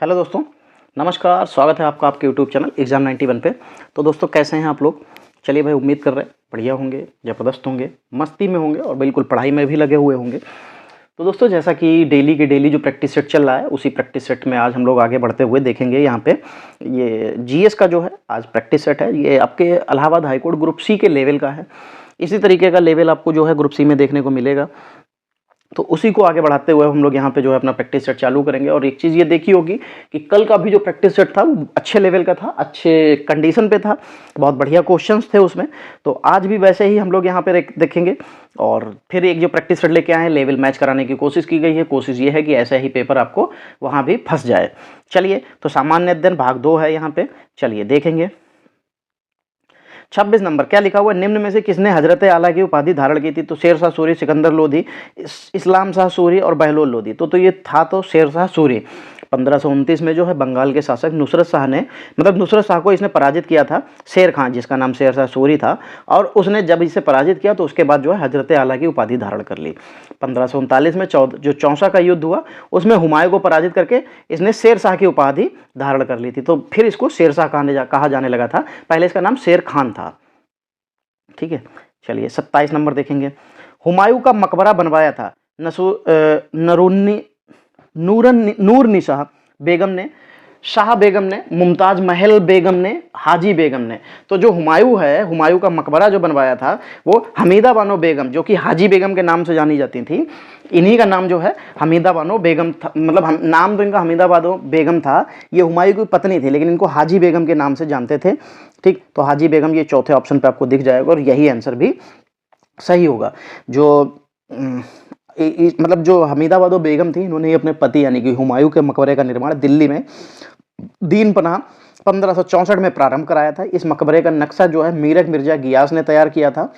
Hello दोस्तों, नमस्कार। स्वागत है आपका आपके यूट्यूब चैनल एग्ज़ाम 91 पे। तो दोस्तों कैसे हैं आप लोग? चलिए भाई, उम्मीद कर रहे हैं बढ़िया होंगे, ज़बरदस्त होंगे, मस्ती में होंगे और बिल्कुल पढ़ाई में भी लगे हुए होंगे। तो दोस्तों जैसा कि डेली के डेली जो प्रैक्टिस सेट चल रहा है, उसी प्रैक्टिस सेट में आज हम लोग आगे बढ़ते हुए देखेंगे। यहाँ पे ये जीएस का जो है आज प्रैक्टिस सेट है, ये आपके इलाहाबाद हाईकोर्ट ग्रुप सी के लेवल का है। इसी तरीके का लेवल आपको जो है ग्रुप सी में देखने को मिलेगा। तो उसी को आगे बढ़ाते हुए हम लोग यहाँ पे जो है अपना प्रैक्टिस सेट चालू करेंगे। और एक चीज़ ये देखी होगी कि कल का भी जो प्रैक्टिस सेट था वो अच्छे लेवल का था, अच्छे कंडीशन पे था, बहुत बढ़िया क्वेश्चंस थे उसमें। तो आज भी वैसे ही हम लोग यहाँ पे देखेंगे और फिर एक जो प्रैक्टिस सेट लेके आए हैं, लेवल मैच कराने की कोशिश की गई है। कोशिश ये है कि ऐसा ही पेपर आपको वहाँ भी फंस जाए। चलिए, तो सामान्य अध्ययन भाग 2 है यहाँ पे, चलिए देखेंगे। 26 नंबर क्या लिखा हुआ है? निम्न में से किसने हजरत आला की उपाधि धारण की थी? तो शेर शाह सूरी, सिकंदर लोधी, इस्लाम शाह सूरी और बहलोल लोधी। तो ये था तो शेर शाह सूरी। 1529 में जो है बंगाल के शासक नुसरत शाह ने, मतलब नुसरत शाह को इसने पराजित किया था शेर खान, जिसका नाम शेर शाह सूरी था। और उसने जब इसे पराजित किया तो उसके बाद जो है हजरत आला की उपाधि धारण कर ली। 1539 में जो चौसा का युद्ध हुआ उसमें हुमायूं को पराजित करके इसने शेर शाह की उपाधि धारण कर ली थी। तो फिर इसको शेर शाह कहा जाने लगा था, पहले इसका नाम शेर खान था। ठीक है, चलिए 27 नंबर देखेंगे। हुमायूं का मकबरा बनवाया था नूरनिशाह बेगम ने, शाह बेगम ने, मुमताज महल बेगम ने, हाजी बेगम ने। तो जो हुमायूं है, हुमायूं का मकबरा जो बनवाया था वो हमीदा बानो बेगम, जो कि हाजी बेगम के नाम से जानी जाती थी, इन्हीं का नाम जो है हमीदा बानो बेगम था। मतलब नाम तो इनका हमीदा बानो बेगम था। ये हुमायूं की पत्नी थी, लेकिन इनको हाजी बेगम के नाम से जानते थे। ठीक, तो हाजी बेगम ये चौथे ऑप्शन पे आपको दिख जाएगा और यही आंसर भी सही होगा। जो मतलब जो हमीदाबादो बेगम थी, इन्होंने अपने पति यानी कि हुमायूं के मकबरे का निर्माण दिल्ली में दीन पनाह 1564 में प्रारंभ कराया था। इस मकबरे का नक्शा जो है मीरठ मिर्जा गियास ने तैयार किया था।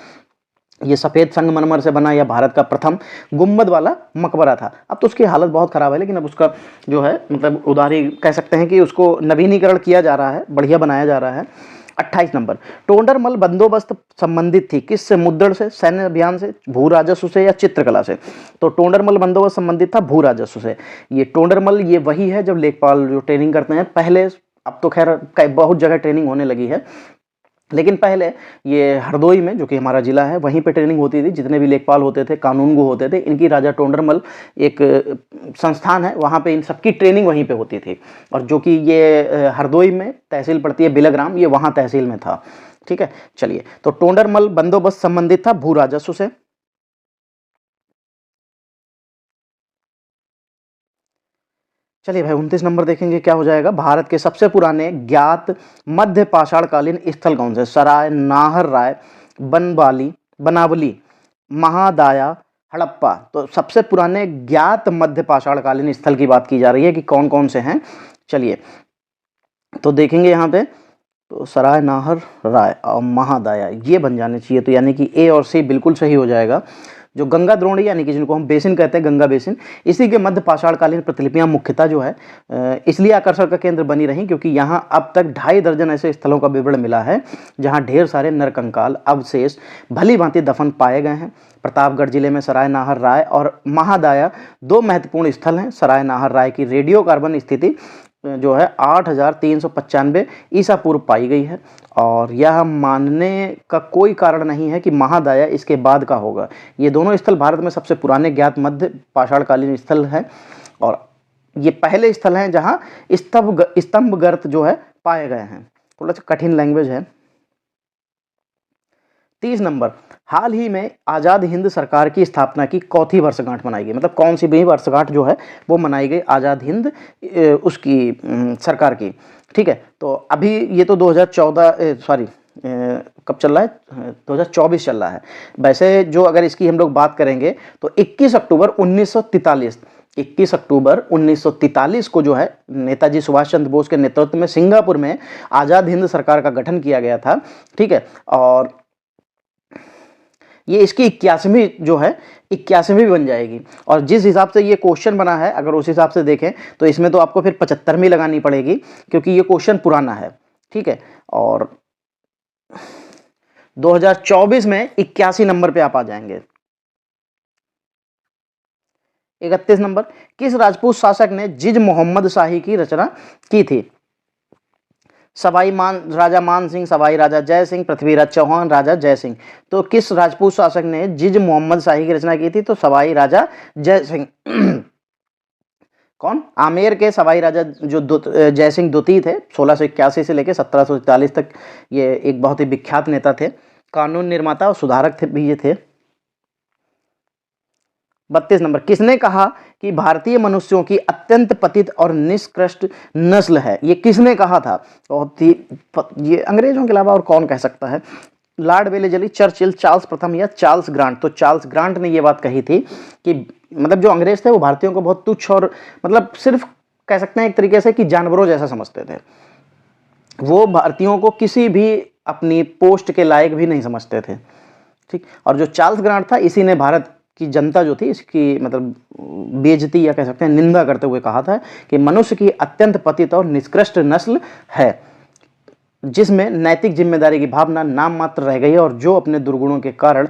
ये सफ़ेद संगमरमर से बना यह भारत का प्रथम गुम्बद वाला मकबरा था। अब तो उसकी हालत बहुत ख़राब है, लेकिन अब उसका जो है मतलब उदारी कह सकते हैं कि उसको नवीनीकरण किया जा रहा है, बढ़िया बनाया जा रहा है। 28 नंबर, टोंडरमल बंदोबस्त संबंधित थी किससे? मुद्दड़ से, सैन्य अभियान से, भू राजस्व से या चित्रकला से? तो टोंडरमल बंदोबस्त संबंधित था भू राजस्व से। ये टोंडरमल ये वही है जब लेखपाल जो ट्रेनिंग करते हैं पहले, अब तो खैर बहुत जगह ट्रेनिंग होने लगी है, लेकिन पहले ये हरदोई में जो कि हमारा जिला है वहीं पे ट्रेनिंग होती थी। जितने भी लेखपाल होते थे, कानूनगो होते थे, इनकी राजा टोंडरमल एक संस्थान है, वहाँ पे इन सबकी ट्रेनिंग वहीं पे होती थी। और जो कि ये हरदोई में तहसील पड़ती है बिलग्राम, ये वहाँ तहसील में था। ठीक है, चलिए, तो टोंडरमल बंदोबस्त संबंधित था भू राजस्व से। चलिए भाई 29 नंबर देखेंगे क्या हो जाएगा। भारत के सबसे पुराने ज्ञात मध्य पाषाणकालीन स्थल कौन से? सराय, नाहर राय, बनवाली, बनावली, महादाया, हड़प्पा। तो सबसे पुराने ज्ञात मध्य पाषाणकालीन स्थल की बात की जा रही है कि कौन कौन से हैं। चलिए, तो देखेंगे यहाँ पे, तो सराय, नाहर राय और महादाया ये बन जाने चाहिए। तो यानी कि ए और सी बिल्कुल सही हो जाएगा। जो गंगा द्रोणी यानी कि जिनको हम बेसिन कहते हैं, गंगा बेसिन, इसी के मध्य पाषाणकालीन प्रतिलिपियां मुख्यतः जो है इसलिए आकर्षण का केंद्र बनी रही क्योंकि यहाँ अब तक 2.5 दर्जन ऐसे स्थलों का विवरण मिला है जहाँ ढेर सारे नरकंकाल अवशेष भली भांति दफन पाए गए हैं। प्रतापगढ़ जिले में सराय नाहर राय और महादाया 2 महत्वपूर्ण स्थल हैं। सराय नाहर राय की रेडियो कार्बन स्थिति जो है 8395 ईसा पूर्व पाई गई है और यह मानने का कोई कारण नहीं है कि महादाया इसके बाद का होगा। ये दोनों स्थल भारत में सबसे पुराने ज्ञात मध्य पाषाणकालीन स्थल हैं और ये पहले स्थल हैं जहां स्तंभ गर्त जो है पाए गए हैं। थोड़ा सा कठिन लैंग्वेज है। 30 नंबर, हाल ही में आज़ाद हिंद सरकार की स्थापना की चौथी वर्षगांठ मनाई गई। मतलब कौन सी भी वर्षगांठ जो है वो मनाई गई आज़ाद हिंद उसकी सरकार की। ठीक है, तो अभी ये तो 2014 सॉरी कब चल रहा है? 2024 चल रहा है। वैसे जो अगर इसकी हम लोग बात करेंगे तो 21 अक्टूबर 1943 को जो है नेताजी सुभाष चंद्र बोस के नेतृत्व में सिंगापुर में आज़ाद हिंद सरकार का गठन किया गया था। ठीक है, और ये इसकी 81वीं जो है 81वीं बन जाएगी। और जिस हिसाब से ये क्वेश्चन बना है, अगर उस हिसाब से देखें तो इसमें तो आपको फिर 75वीं लगानी पड़ेगी क्योंकि ये क्वेश्चन पुराना है। ठीक है, और 2024 में 81 नंबर पे आप आ जाएंगे। 31 नंबर, किस राजपूत शासक ने जिज मोहम्मद शाही की रचना की थी? राजा मान सिंह, सवाई राजा जय सिंह, पृथ्वीराज चौहान, राजा जय सिंह। तो किस राजपूत शासक ने जिज मोहम्मद शाही की रचना की थी? तो सवाई राजा जय सिंह। कौन? आमेर के सवाई राजा जो जय सिंह द्वितीय थे, 1681 से लेकर 1741 तक। ये एक बहुत ही विख्यात नेता थे, कानून निर्माता और सुधारक थे भी ये थे। 32 नंबर, किसने कहा कि भारतीय मनुष्यों की अत्यंत पतित और निष्कृष्ट नस्ल है? ये किसने कहा था? बहुत ही ये अंग्रेजों के अलावा और कौन कह सकता है? लॉर्ड वेलेजली, चर्चिल, चार्ल्स प्रथम या चार्ल्स ग्रांट? तो चार्ल्स ग्रांट ने ये बात कही थी कि मतलब जो अंग्रेज थे वो भारतीयों को बहुत तुच्छ और मतलब सिर्फ कह सकते हैं एक तरीके से कि जानवरों जैसा समझते थे। वो भारतीयों को किसी भी अपनी पोस्ट के लायक भी नहीं समझते थे, ठीक। और जो चार्ल्स ग्रांट था, इसी ने भारत की जनता जो थी इसकी मतलब बेइज्जती या कह सकते हैं निंदा करते हुए कहा था कि मनुष्य की अत्यंत पतित और निष्कृष्ट नस्ल है, जिसमें नैतिक जिम्मेदारी की भावना नाम मात्र रह गई है और जो अपने दुर्गुणों के कारण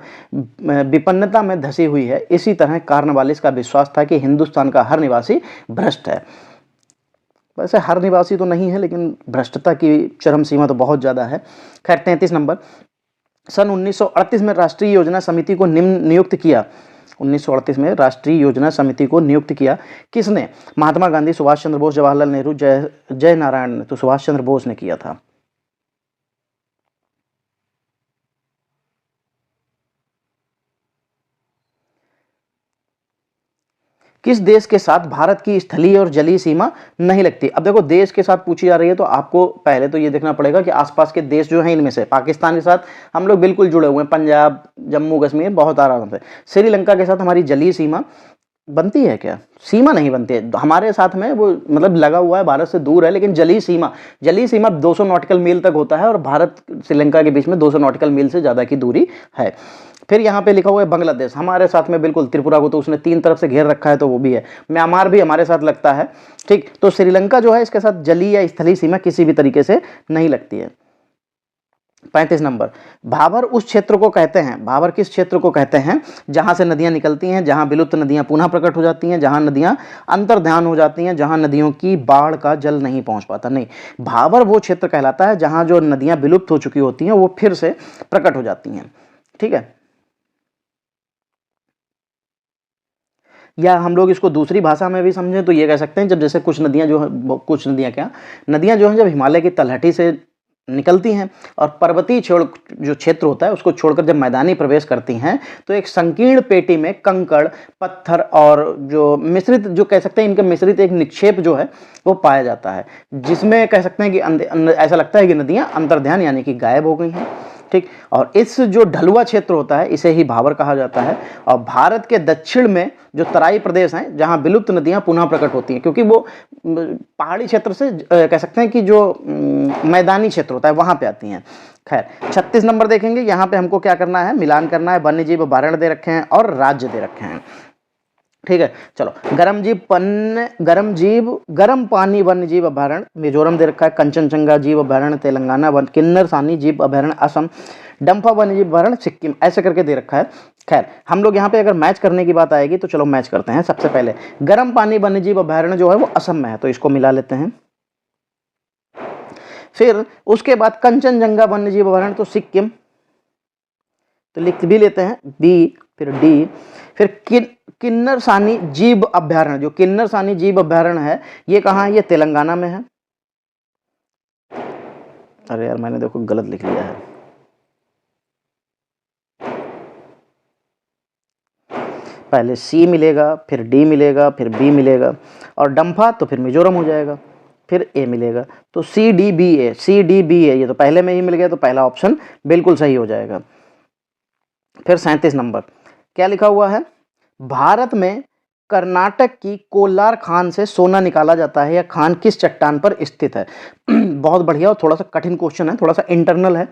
विपन्नता में धसी हुई है। इसी तरह कार्नवालिस का विश्वास था कि हिंदुस्तान का हर निवासी भ्रष्ट है। वैसे हर निवासी तो नहीं है, लेकिन भ्रष्टता की चरम सीमा तो बहुत ज़्यादा है। खैर, 33 नंबर, सन 1938 में राष्ट्रीय योजना समिति को नियुक्त किया। 1938 में राष्ट्रीय योजना समिति को नियुक्त किया किसने? महात्मा गांधी, सुभाष चंद्र बोस, जवाहरलाल नेहरू, जय नारायण ने? तो सुभाष चंद्र बोस ने किया था। किस देश के साथ भारत की स्थलीय और जलीय सीमा नहीं लगती? अब देखो, देश के साथ पूछी जा रही है तो आपको पहले तो ये देखना पड़ेगा कि आसपास के देश जो हैं इनमें से पाकिस्तान के साथ हम लोग बिल्कुल जुड़े हुए हैं, पंजाब, जम्मू कश्मीर बहुत आराम से। श्रीलंका के साथ हमारी जलीय सीमा बनती है क्या? सीमा नहीं बनती है हमारे साथ में, वो मतलब लगा हुआ है, भारत से दूर है, लेकिन जलीय सीमा 200 नॉटिकल मील तक होता है और भारत श्रीलंका के बीच में 200 नॉटिकल मील से ज़्यादा की दूरी है। फिर यहाँ पे लिखा हुआ है बांग्लादेश, हमारे साथ में बिल्कुल। त्रिपुरा को तो उसने 3 तरफ से घेर रखा है तो वो भी है। म्यांमार भी हमारे साथ लगता है, ठीक। तो श्रीलंका जो है इसके साथ जलीय या स्थलीय सीमा किसी भी तरीके से नहीं लगती है। 35 नंबर, भाबर उस क्षेत्र को कहते हैं, भाबर किस क्षेत्र को कहते हैं जहां से नदियां निकलती हैं, जहां विलुप्त नदियां पुनः प्रकट हो जाती हैं, जहां नदियां अंतर्ध्यान हो जाती हैं, जहां नदियों की बाढ़ का जल नहीं पहुंच पाता? नहीं, भाबर वो क्षेत्र कहलाता है जहां जो नदियां विलुप्त हो चुकी होती हैं वो फिर से प्रकट हो जाती हैं, ठीक है। या हम लोग इसको दूसरी भाषा में भी समझें तो ये कह सकते हैं, जब जैसे कुछ नदियां जो हैं जब हिमालय की तलहटी से निकलती हैं और पर्वतीय जो क्षेत्र होता है उसको छोड़कर जब मैदानी प्रवेश करती हैं तो एक संकीर्ण पेटी में कंकड़, पत्थर और जो मिश्रित, जो कह सकते हैं इनका मिश्रित एक निक्षेप जो है वो पाया जाता है, जिसमें कह सकते हैं कि ऐसा लगता है कि नदियां अंतर्ध्यान यानी कि गायब हो गई हैं, ठीक। और इस जो ढलुआ क्षेत्र होता है इसे ही भाबर कहा जाता है। और भारत के दक्षिण में जो तराई प्रदेश हैं जहां विलुप्त नदियां पुनः प्रकट होती हैं, क्योंकि वो पहाड़ी क्षेत्र से कह सकते हैं कि जो मैदानी क्षेत्र होता है वहां पे आती हैं। खैर, 36 नंबर देखेंगे, यहाँ पे हमको क्या करना है, मिलान करना है। वन्य जीव अभयारण्य दे रखे हैं और राज्य दे रखे हैं, ठीक है। चलो, गर्म पानी वन्य जीव अभयारण्य मिजोरम दे रखा है, कंचनजंगा जीव अभयारण्य तेलंगाना, किन्नर सानी जीव अभयारण्य असम, डम्फा वन्य जीव अभयारण्य सिक्किम, ऐसे करके दे रखा है। खैर, हम लोग यहाँ पे अगर मैच करने की बात आएगी तो चलो मैच करते हैं। सबसे पहले गर्म पानी वन्य जीव अभयारण्य जो है वो असम में है, तो इसको मिला लेते हैं। फिर उसके बाद कंचनजंगा वन्य जीव अभयारण्य तो सिक्किम, तो लिख भी लेते हैं बी, फिर डी। फिर किन्नर सानी जीव अभयारण्य, जो किन्नर सानी जीव अभयारण्य है ये कहाँ है? ये तेलंगाना में है। अरे यार, मैंने देखो गलत लिख लिया है। पहले सी मिलेगा, फिर डी मिलेगा, फिर बी मिलेगा, और डम्फा तो फिर मिजोरम हो जाएगा, फिर ए मिलेगा। तो सी डी बी ए, सी डी बी ए, ये तो पहले में ही मिल गया, तो पहला ऑप्शन बिल्कुल सही हो जाएगा। फिर 37 नंबर क्या लिखा हुआ है? भारत में कर्नाटक की कोलार खान से सोना निकाला जाता है, या खान किस चट्टान पर स्थित है? बहुत बढ़िया और थोड़ा सा कठिन क्वेश्चन है, थोड़ा सा इंटरनल है,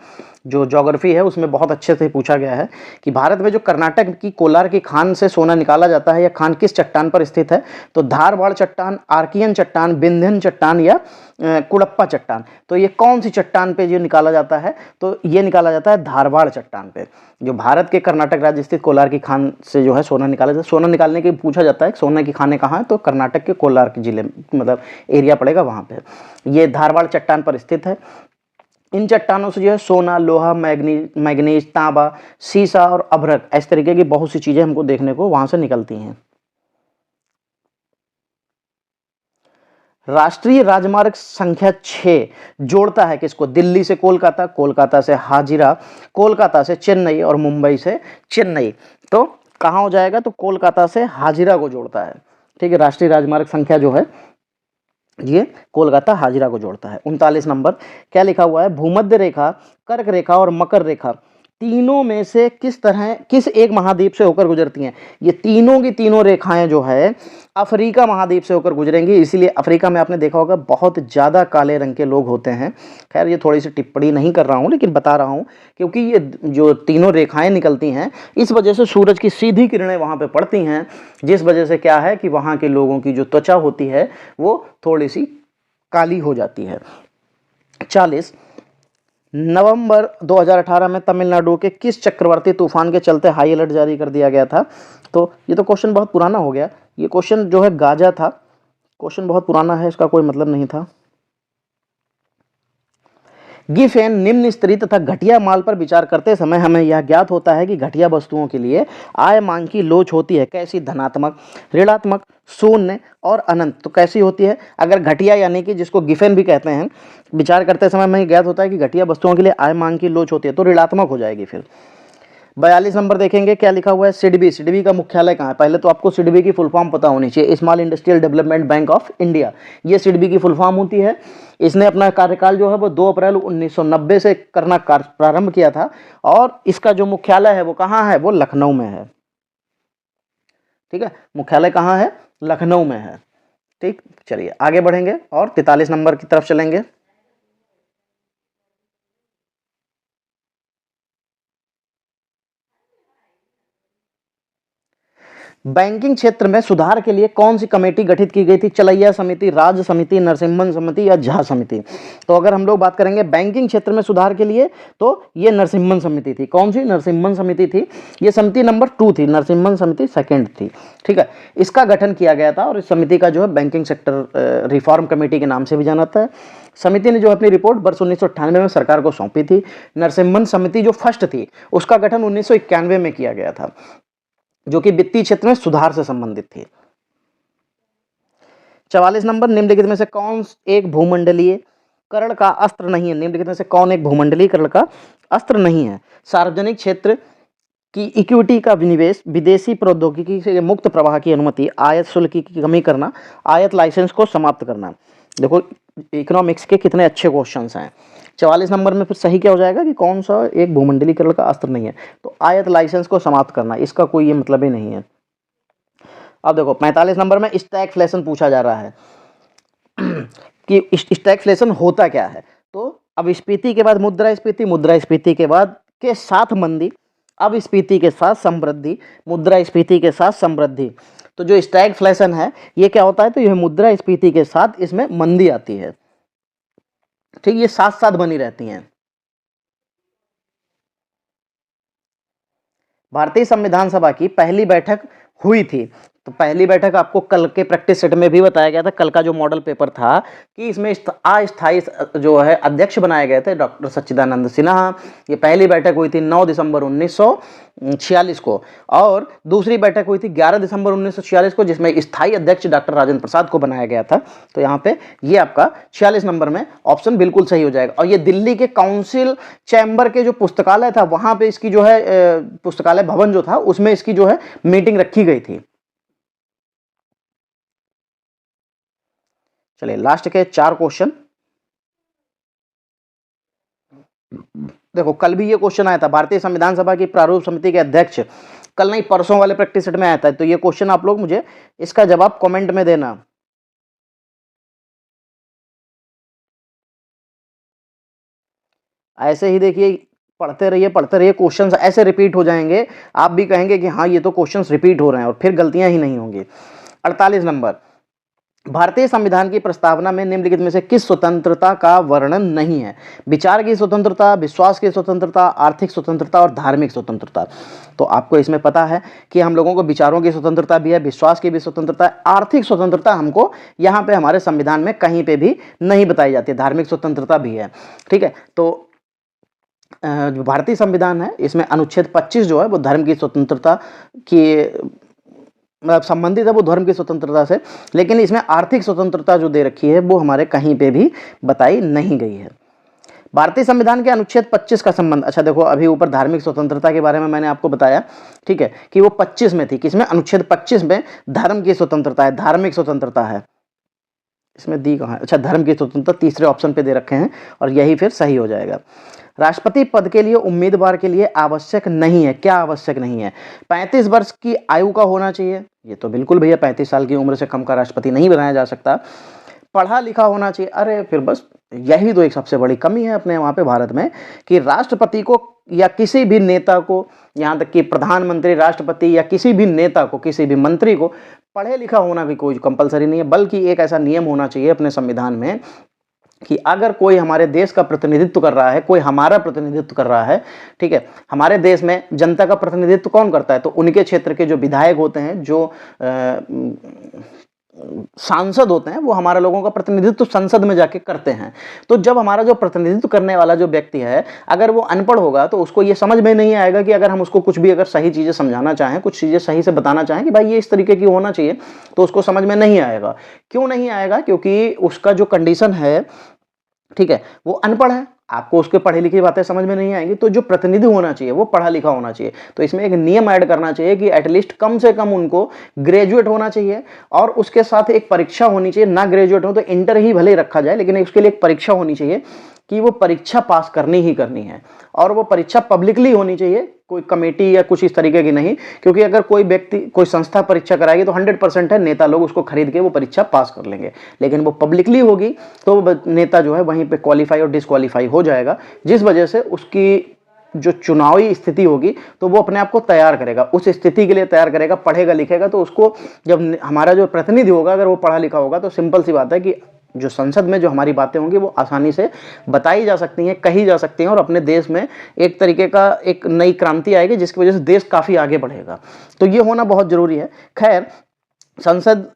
जो ज्योग्राफी है उसमें बहुत अच्छे से पूछा गया है कि भारत में जो कर्नाटक की कोलार की खान से सोना निकाला जाता है, यह खान किस चट्टान पर स्थित है? तो धारवाड़ चट्टान, आर्कियन चट्टान, विंध्यन चट्टान या कुड़प्पा चट्टान। तो ये कौन सी चट्टान पे जो निकाला जाता है? तो ये निकाला जाता है धारवाड़ चट्टान पे, जो भारत के कर्नाटक राज्य स्थित कोलार की खान से जो है सोना निकाला जाता है। सोना निकालने के पूछा जाता है सोने की खानें कहाँ है, तो कर्नाटक के कोलार के जिले मतलब एरिया पड़ेगा वहाँ पे, ये धारवाड़ चट्टान पर स्थित है। इन चट्टानों से जो है सोना, लोहा, मैग्नीज, तांबा, सीसा और अभ्रक, इस तरीके की बहुत सी चीजें हमको देखने को वहां से निकलती हैं। राष्ट्रीय राजमार्ग संख्या 6 जोड़ता है किसको? दिल्ली से कोलकाता, कोलकाता से हाजिरा, कोलकाता से चेन्नई और मुंबई से चेन्नई। तो कहाँ हो जाएगा? तो कोलकाता से हाजिरा को जोड़ता है। ठीक है, राष्ट्रीय राजमार्ग संख्या जो है ये कोलकाता हाजिरा को जोड़ता है। 39 नंबर क्या लिखा हुआ है? भूमध्य रेखा, कर्क रेखा और मकर रेखा तीनों में से किस एक महाद्वीप से होकर गुजरती हैं? ये तीनों की तीनों रेखाएं जो है अफ्रीका महाद्वीप से होकर गुजरेंगी, इसीलिए अफ्रीका में आपने देखा होगा बहुत ज़्यादा काले रंग के लोग होते हैं। खैर ये थोड़ी सी टिप्पणी नहीं कर रहा हूँ, लेकिन बता रहा हूँ क्योंकि ये जो तीनों रेखाएं निकलती हैं इस वजह से सूरज की सीधी किरणें वहाँ पर पड़ती हैं, जिस वजह से क्या है कि वहाँ के लोगों की जो त्वचा होती है वो थोड़ी सी काली हो जाती है। 40 नवंबर 2018 में तमिलनाडु के किस चक्रवाती तूफान के चलते हाई अलर्ट जारी कर दिया गया था? तो ये तो क्वेश्चन बहुत पुराना हो गया, ये क्वेश्चन जो है गाजा था, क्वेश्चन बहुत पुराना है, इसका कोई मतलब नहीं था। गिफेन निम्न स्तरीय तथा घटिया माल पर विचार करते समय हमें यह ज्ञात होता है कि घटिया वस्तुओं के लिए आय मांग की लोच होती है। कैसी? धनात्मक, ऋणात्मक, शून्य और अनंत। तो कैसी होती है? अगर घटिया यानी कि जिसको गिफेन भी कहते हैं, विचार करते समय हमें ज्ञात होता है कि घटिया वस्तुओं के लिए आय मांग की लोच होती है, तो ऋणात्मक हो जाएगी। फिर 42 नंबर देखेंगे क्या लिखा हुआ है? सिडबी। सिडबी का मुख्यालय कहाँ है? पहले तो आपको सिडबी की फुल फॉर्म पता होनी चाहिए, small industrial development bank of India, ये सिडबी की फुल फॉर्म होती है। इसने अपना कार्यकाल जो है वो 2 अप्रैल 1990 से करना प्रारंभ किया था, और इसका जो मुख्यालय है वो कहाँ है? वो लखनऊ में है। ठीक है, मुख्यालय कहाँ है? लखनऊ में है। ठीक, चलिए आगे बढ़ेंगे और 43 नंबर की तरफ चलेंगे। बैंकिंग क्षेत्र में सुधार के लिए कौन सी कमेटी गठित की गई थी? चलैया समिति, राज्य समिति, नरसिम्हन समिति या झा समिति? तो अगर हम लोग बात करेंगे बैंकिंग क्षेत्र में सुधार के लिए तो ये नरसिम्हन समिति थी। कौन सी? नरसिम्हन समिति थी। ये समिति नंबर 2 थी, नरसिम्हन समिति सेकंड थी। ठीक है, इसका गठन किया गया था और इस समिति का जो है बैंकिंग सेक्टर रिफॉर्म कमेटी के नाम से भी जाना जाता है। समिति ने जो अपनी रिपोर्ट वर्ष 1998 में सरकार को सौंपी थी। नरसिम्हन समिति जो फर्स्ट थी उसका गठन 1991 में किया गया था, जो कि वित्तीय क्षेत्र में सुधार से संबंधित थी। 44 नंबर निम्नलिखित में से कौन एक भूमंडलीय करण का अस्त्र नहीं है? निम्नलिखित में से कौन एक भूमंडलीय करण का अस्त्र नहीं है? सार्वजनिक क्षेत्र की इक्विटी का विनिवेश, विदेशी प्रौद्योगिकी से मुक्त प्रवाह की अनुमति, आयात शुल्क की कमी करना, आयात लाइसेंस को समाप्त करना। देखो इकोनॉमिक्स के कितने अच्छे क्वेश्चंस हैं। 44 नंबर में फिर सही क्या हो जाएगा कि कौन सा एक भूमंडलीकरण का अस्त्र नहीं है? तो आयात लाइसेंस को समाप्त करना, इसका कोई ये मतलब ही नहीं है। अब देखो 45 नंबर में स्टैगफ्लेशन पूछा जा रहा है कि स्टैगफ्लेशन होता क्या है? तो अब स्फीति के बाद मुद्रास्फीति, मुद्रास्फीति के बाद के साथ मंदी, अब स्फीति के साथ समृद्धि, मुद्रास्फीति के साथ समृद्धि। तो जो स्टैगफ्लेशन है ये क्या होता है? तो यह मुद्रास्फीति के साथ इसमें मंदी आती है। ठीक, ये साथ साथ बनी रहती हैं। भारतीय संविधान सभा की पहली बैठक हुई थी, तो पहली बैठक आपको कल के प्रैक्टिस सेट में भी बताया गया था। कल का जो मॉडल पेपर था कि इसमें अस्थायी जो है अध्यक्ष बनाए गए थे डॉक्टर सच्चिदानंद सिन्हा। ये पहली बैठक हुई थी 9 दिसंबर 1946 को, और दूसरी बैठक हुई थी 11 दिसंबर 1946 को, जिसमें स्थायी अध्यक्ष डॉक्टर राजेंद्र प्रसाद को बनाया गया था। तो यहाँ पे ये आपका 46 नंबर में ऑप्शन बिल्कुल सही हो जाएगा। और ये दिल्ली के काउंसिल चैम्बर के जो पुस्तकालय था वहां पे इसकी जो है पुस्तकालय भवन जो था उसमें इसकी जो है मीटिंग रखी गई थी। चलिए लास्ट के 4 क्वेश्चन। देखो कल भी ये क्वेश्चन आया था, भारतीय संविधान सभा की प्रारूप समिति के अध्यक्ष, कल नहीं परसों वाले प्रैक्टिस सेट में आया था। तो ये क्वेश्चन आप लोग मुझे इसका जवाब कमेंट में देना। ऐसे ही देखिए पढ़ते रहिए, क्वेश्चंस ऐसे रिपीट हो जाएंगे, आप भी कहेंगे कि हाँ ये तो क्वेश्चंस रिपीट हो रहे हैं, और फिर गलतियां ही नहीं होंगी। 48 नंबर, भारतीय संविधान की प्रस्तावना में निम्नलिखित में से किस स्वतंत्रता का वर्णन नहीं है? विचार की स्वतंत्रता, विश्वास की स्वतंत्रता, आर्थिक स्वतंत्रता और धार्मिक स्वतंत्रता। तो आपको इसमें पता है कि हम लोगों को विचारों की स्वतंत्रता भी है, विश्वास की भी स्वतंत्रता है, आर्थिक स्वतंत्रता हमको यहाँ पे हमारे संविधान में कहीं पे भी नहीं बताई जाती, धार्मिक स्वतंत्रता भी है। ठीक है, तो जो भारतीय संविधान है इसमें अनुच्छेद 25 जो है वो धर्म की स्वतंत्रता की मतलब संबंधित है, वो धर्म की स्वतंत्रता से, लेकिन इसमें आर्थिक स्वतंत्रता जो दे रखी है वो हमारे कहीं पे भी बताई नहीं गई है। भारतीय संविधान के अनुच्छेद 25 का संबंध, अच्छा देखो अभी ऊपर धार्मिक स्वतंत्रता के बारे में मैंने आपको बताया, ठीक है, कि वो 25 में थी, किसमें? अनुच्छेद 25 में धर्म की स्वतंत्रता है, धार्मिक स्वतंत्रता है। इसमें दी कहाँ है? अच्छा, धर्म की स्वतंत्रता तीसरे ऑप्शन पे दे रखे हैं, और यही फिर सही हो जाएगा। राष्ट्रपति पद के लिए उम्मीदवार के लिए आवश्यक नहीं है, क्या आवश्यक नहीं है? 35 वर्ष की आयु का होना चाहिए, ये तो बिल्कुल भैया 35 साल की उम्र से कम का राष्ट्रपति नहीं बनाया जा सकता। पढ़ा लिखा होना चाहिए, अरे फिर बस यही तो एक सबसे बड़ी कमी है अपने वहाँ पे भारत में, कि राष्ट्रपति को या किसी भी नेता को, यहाँ तक कि प्रधानमंत्री, राष्ट्रपति या किसी भी नेता को, किसी भी मंत्री को पढ़े लिखा होना भी कोई कंपलसरी नहीं है, बल्कि एक ऐसा नियम होना चाहिए अपने संविधान में कि अगर कोई हमारे देश का प्रतिनिधित्व कर रहा है, कोई हमारा प्रतिनिधित्व कर रहा है, ठीक है, हमारे देश में जनता का प्रतिनिधित्व कौन करता है? तो उनके क्षेत्र के जो विधायक होते हैं, जो सांसद होते हैं, वो हमारे लोगों का प्रतिनिधित्व संसद में जाके करते हैं। तो जब हमारा जो प्रतिनिधित्व करने वाला जो व्यक्ति है, अगर वो अनपढ़ होगा तो उसको ये समझ में नहीं आएगा कि अगर हम उसको कुछ भी अगर सही चीजें समझाना चाहें, कुछ चीजें सही से बताना चाहें कि भाई ये इस तरीके की होना चाहिए, तो उसको समझ में नहीं आएगा। क्यों नहीं आएगा? क्योंकि उसका जो कंडीशन है, ठीक है, वो अनपढ़ है, आपको उसके पढ़े लिखे बातें समझ में नहीं आएंगी। तो जो प्रतिनिधि होना चाहिए वो पढ़ा लिखा होना चाहिए। तो इसमें एक नियम ऐड करना चाहिए कि एटलीस्ट कम से कम उनको ग्रेजुएट होना चाहिए, और उसके साथ एक परीक्षा होनी चाहिए, ना ग्रेजुएट हो तो इंटर ही भले रखा जाए, लेकिन उसके लिए एक परीक्षा होनी चाहिए कि वो परीक्षा पास करनी ही करनी है, और वो परीक्षा पब्लिकली होनी चाहिए, कोई कमेटी या कुछ इस तरीके की नहीं। क्योंकि अगर कोई व्यक्ति, कोई संस्था परीक्षा कराएगी तो 100% है नेता लोग उसको खरीद के वो परीक्षा पास कर लेंगे, लेकिन वो पब्लिकली होगी तो नेता जो है वहीं पे क्वालिफाई और डिसक्वालीफाई हो जाएगा, जिस वजह से उसकी जो चुनावी स्थिति होगी तो वो अपने आप को तैयार करेगा, उस स्थिति के लिए तैयार करेगा, पढ़ेगा लिखेगा। तो उसको जब हमारा जो प्रतिनिधि होगा अगर वो पढ़ा लिखा होगा तो सिंपल सी बात है कि जो संसद में जो हमारी बातें होंगी वो आसानी से बताई जा सकती हैं, कही जा सकती हैं, और अपने देश में एक तरीके का एक नई क्रांति आएगी जिसकी वजह से देश काफ़ी आगे बढ़ेगा। तो ये होना बहुत ज़रूरी है। खैर, संसद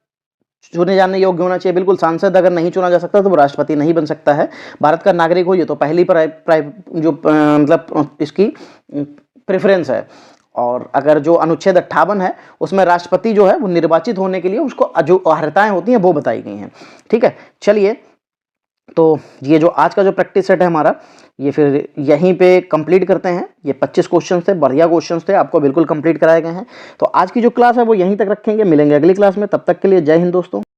चुने जाने योग्य होना चाहिए, बिल्कुल। सांसद अगर नहीं चुना जा सकता तो वो राष्ट्रपति नहीं बन सकता है। भारत का नागरिक हो, ये तो पहली मतलब इसकी प्रेफरेंस है। और अगर जो अनुच्छेद 58 है उसमें राष्ट्रपति जो है वो निर्वाचित होने के लिए उसको जो अर्हताएं होती हैं वो बताई गई हैं। ठीक है, चलिए, तो ये जो आज का जो प्रैक्टिस सेट है हमारा, ये फिर यहीं पे कंप्लीट करते हैं। ये 25 क्वेश्चन थे, बढ़िया क्वेश्चन थे, आपको बिल्कुल कंप्लीट कराए गए हैं। तो आज की जो क्लास है वो यहीं तक रखेंगे, मिलेंगे अगली क्लास में। तब तक के लिए जय हिंद दोस्तों।